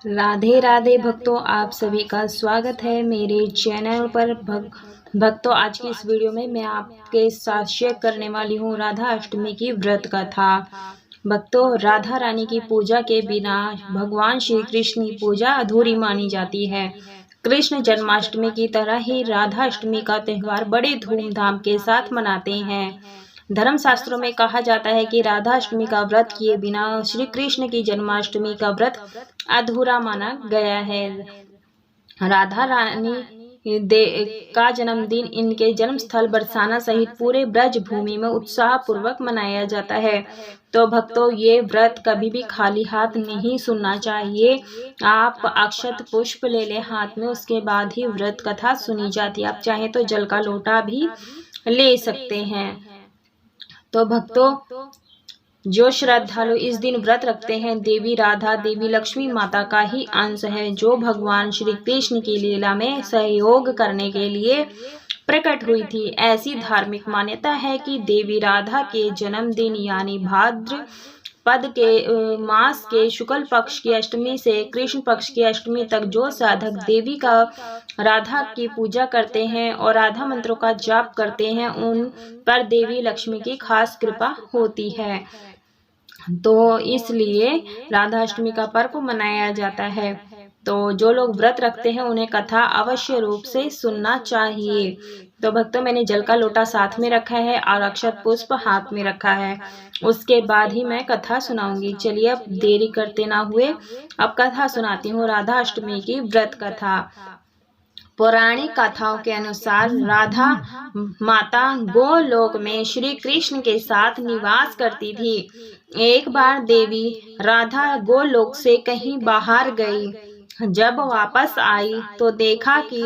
राधे राधे भक्तों, आप सभी का स्वागत है मेरे चैनल पर। भक्तों, आज की इस वीडियो में मैं आपके साथ शेयर करने वाली हूँ राधा अष्टमी की व्रत कथा। भक्तों, राधा रानी की पूजा के बिना भगवान श्री कृष्ण की पूजा अधूरी मानी जाती है। कृष्ण जन्माष्टमी की तरह ही राधा अष्टमी का त्योहार बड़े धूमधाम के साथ मनाते हैं। धर्म शास्त्रों में कहा जाता है कि राधा अष्टमी का व्रत किए बिना श्री कृष्ण की जन्माष्टमी का व्रत अधूरा माना गया है। राधा रानी का जन्मदिन इनके जन्म स्थल बरसाना सहित पूरे ब्रज भूमि में उत्साह पूर्वक मनाया जाता है। तो भक्तों, ये व्रत कभी भी खाली हाथ नहीं सुनना चाहिए। आप अक्षत पुष्प ले ले हाथ में, उसके बाद ही व्रत कथा सुनी जाती है। आप चाहें तो जल का लोटा भी ले सकते हैं। तो भक्तों, जो श्रद्धालु इस दिन व्रत रखते हैं, देवी राधा देवी लक्ष्मी माता का ही अंश है, जो भगवान श्री कृष्ण की लीला में सहयोग करने के लिए प्रकट हुई थी। ऐसी धार्मिक मान्यता है कि देवी राधा के जन्मदिन यानी भाद्र पद के मास के शुक्ल पक्ष की अष्टमी से कृष्ण पक्ष की अष्टमी तक जो साधक देवी का राधा की पूजा करते हैं और राधा मंत्रों का जाप करते हैं, उन पर देवी लक्ष्मी की खास कृपा होती है। तो इसलिए राधा अष्टमी का पर्व मनाया जाता है। तो जो लोग व्रत रखते हैं उन्हें कथा अवश्य रूप से सुनना चाहिए। तो भक्तों, मैंने जल का लोटा साथ में रखा है और अक्षत पुष्प हाथ में रखा है। उसके बाद ही मैं कथा सुनाऊंगी। चलिए, अब देरी करते ना हुए अब कथा सुनाती हूँ, राधा अष्टमी की व्रत कथा। पौराणिक कथाओं के अनुसार राधा माता गोलोक में श्री कृष्ण के साथ निवास करती थी। एक बार देवी राधा गोलोक से कहीं बाहर गई। जब वापस आई तो देखा कि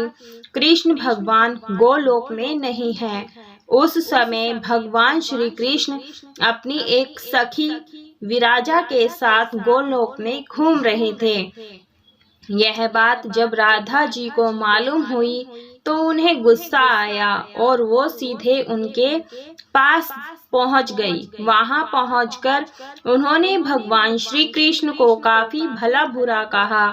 कृष्ण भगवान गोलोक में नहीं है। उस समय भगवान श्री कृष्ण अपनी एक सखी विराजा के साथ गोलोक में घूम रहे थे। यह बात जब राधा जी को मालूम हुई तो उन्हें गुस्सा आया और वो सीधे उनके पास पहुंच गई। वहां पहुंचकर उन्होंने भगवान श्री कृष्ण को काफी भला बुरा कहा।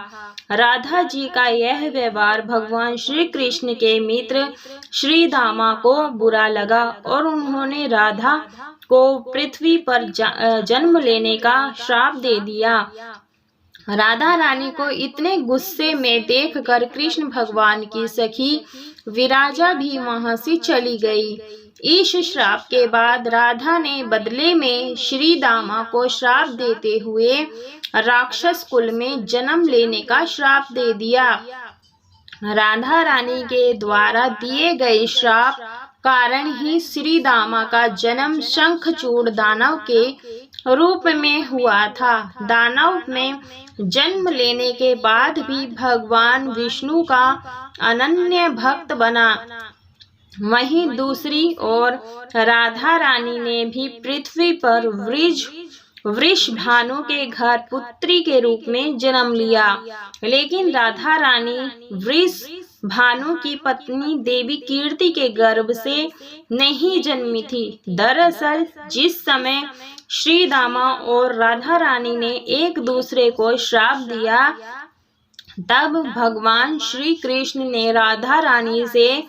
राधा जी का यह व्यवहार भगवान श्री कृष्ण के मित्र श्री दामा को बुरा लगा और उन्होंने राधा को पृथ्वी पर जन्म लेने का श्राप दे दिया। राधा रानी को इतने गुस्से में देखकर कृष्ण भगवान की सखी विराजा भी वहां से चली गई। इस श्राप के बाद राधा ने बदले में श्री दामा को श्राप देते हुए राक्षस कुल में जन्म लेने का श्राप दे दिया। राधा रानी के द्वारा दिए गए श्राप कारण ही श्री दामा का जन्म शंखचूड़ दानव के रूप में हुआ था। दानव में जन्म लेने के बाद भी भगवान विष्णु का अनन्य भक्त बना। वहीं दूसरी ओर राधा रानी ने भी पृथ्वी पर वृषभानु के घर पुत्री के रूप में जन्म लिया, लेकिन राधा रानी वृषभानु की पत्नी देवी कीर्ति के गर्भ से नहीं जन्मी थी। दरअसल जिस समय श्री दामा और राधा रानी ने एक दूसरे को श्राप दिया, तब भगवान श्री कृष्ण ने राधा रानी से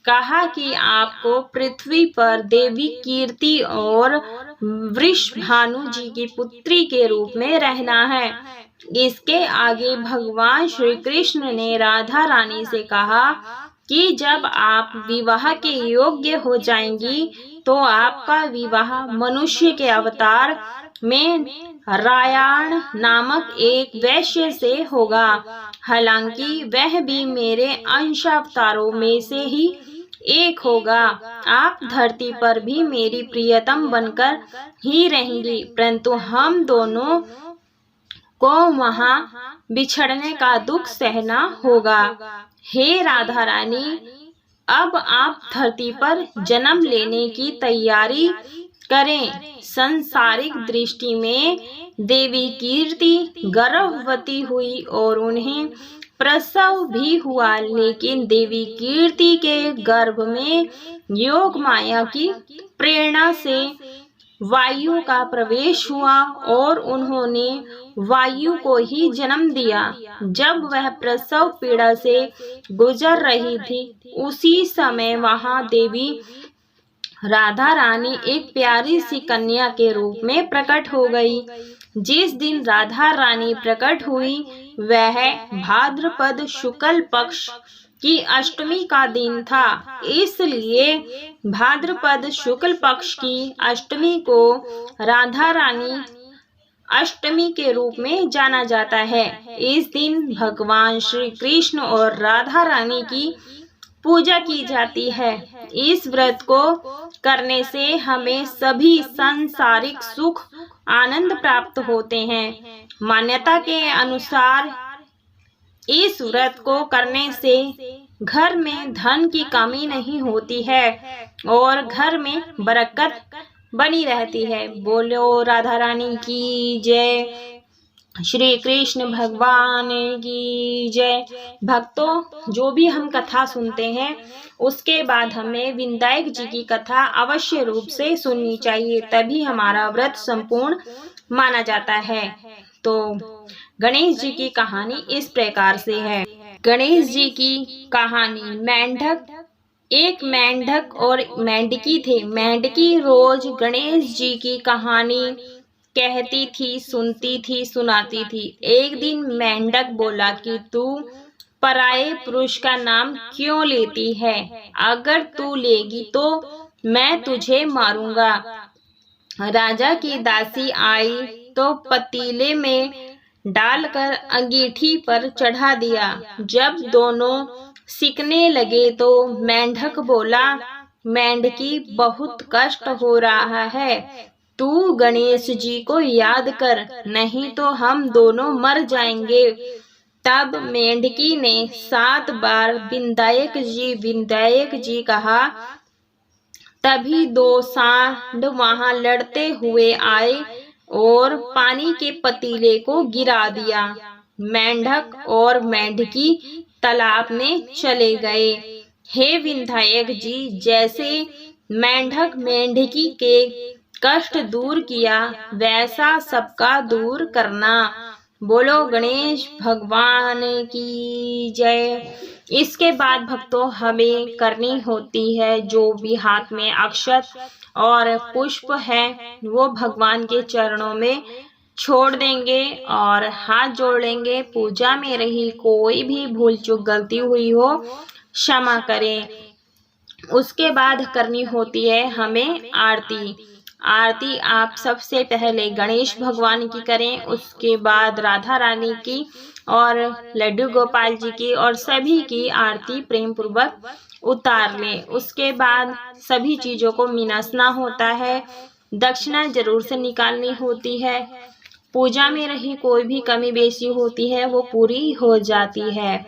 कहा कि आपको पृथ्वी पर देवी कीर्ति और वृषभानु जी की पुत्री के रूप में रहना है। इसके आगे भगवान श्री कृष्ण ने राधा रानी से कहा कि जब आप विवाह के योग्य हो जाएंगी तो आपका विवाह मनुष्य के अवतार में रायाण नामक एक वैश्य से होगा। हालांकि वह भी मेरे अंश अवतारों में से ही एक होगा। आप धरती पर भी मेरी प्रियतम बनकर ही रहेंगी, परंतु हम दोनों को वहां बिछड़ने का दुख सहना होगा। हे राधा रानी, अब आप धरती पर जन्म लेने की तैयारी करें। सांसारिक दृष्टि में देवी कीर्ति गर्भवती हुई और उन्हें प्रसव भी हुआ, लेकिन देवी कीर्ति के गर्भ में योग माया की प्रेरणा से वायु का प्रवेश हुआ और उन्होंने वायु को ही जन्म दिया। जब वह प्रसव पीड़ा से गुजर रही थी, उसी समय वहां देवी राधा रानी एक प्यारी सी कन्या के रूप में प्रकट हो गई। जिस दिन राधा रानी प्रकट हुई वह भाद्रपद शुक्ल पक्ष की अष्टमी का दिन था। इसलिए भाद्रपद शुक्ल पक्ष की अष्टमी को राधा रानी अष्टमी के रूप में जाना जाता है। इस दिन भगवान श्री कृष्ण और राधा रानी की पूजा की जाती है। इस व्रत को करने से हमें सभी सांसारिक सुख आनंद प्राप्त होते हैं। मान्यता के अनुसार इस व्रत को करने से घर में धन की कमी नहीं होती है और घर में बरकत बनी रहती है। बोलो राधा रानी की जय, श्री कृष्ण भगवान की जय। भक्तों, जो भी हम कथा सुनते हैं उसके बाद हमें विनायक जी की कथा अवश्य रूप से सुननी चाहिए, तभी हमारा व्रत संपूर्ण माना जाता है। तो गणेश जी की कहानी इस प्रकार से है। गणेश जी की कहानी। एक मेंढक और मेंढकी थे। मेंढकी रोज गणेश जी की कहानी कहती थी, सुनती थी, सुनाती थी। एक दिन मेंढक बोला कि तू पराये पुरुष का नाम क्यों लेती है? अगर तू लेगी तो मैं तुझे मारूंगा। राजा की दासी आई तो पतीले में डालकर अंगीठी पर चढ़ा दिया। जब दोनों सिकने लगे तो मेंढक बोला, मेंढकी बहुत कष्ट हो रहा है, तू गणेश जी को याद कर, नहीं तो हम दोनों मर जाएंगे। तब मेंढकी ने 7 बार विनायक जी कहा। तभी 2 सांड वहां लड़ते हुए आए और पानी के पतीले को गिरा दिया। मेंढक और मेंढकी तालाब में चले गए। हे विनायक जी, जैसे मेंढक मेंढकी के कष्ट दूर किया वैसा सबका दूर करना। बोलो गणेश भगवान की जय। इसके बाद भक्तों हमें करनी होती है, जो भी हाथ में अक्षत और पुष्प है वो भगवान के चरणों में छोड़ देंगे और हाथ जोड़ लेंगे। पूजा में रही कोई भी भूल चूक गलती हुई हो क्षमा करें। उसके बाद करनी होती है हमें आरती। आरती आप सबसे पहले गणेश भगवान की करें, उसके बाद राधा रानी की और लड्डू गोपाल जी की और सभी की आरती प्रेम पूर्वक उतार लें। उसके बाद सभी चीजों को मिनसना होता है, दक्षिणा जरूर से निकालनी होती है। पूजा में रही कोई भी कमी बेशी होती है वो पूरी हो जाती है।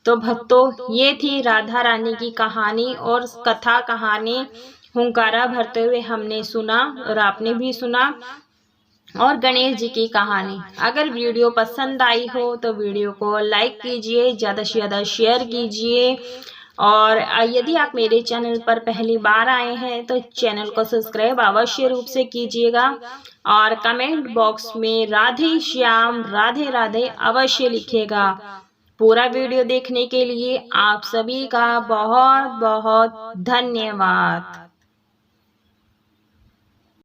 तो भक्तों, ये थी राधा रानी की कहानी और कथा कहानी हुंकारा भरते हुए हमने सुना और आपने भी सुना, और गणेश जी की कहानी। अगर वीडियो पसंद आई हो तो वीडियो को लाइक कीजिए, ज़्यादा से ज़्यादा शेयर कीजिए, और यदि आप मेरे चैनल पर पहली बार आए हैं तो चैनल को सब्सक्राइब अवश्य रूप से कीजिएगा और कमेंट बॉक्स में राधे श्याम राधे राधे अवश्य लिखिएगा। पूरा वीडियो देखने के लिए आप सभी का बहुत बहुत धन्यवाद।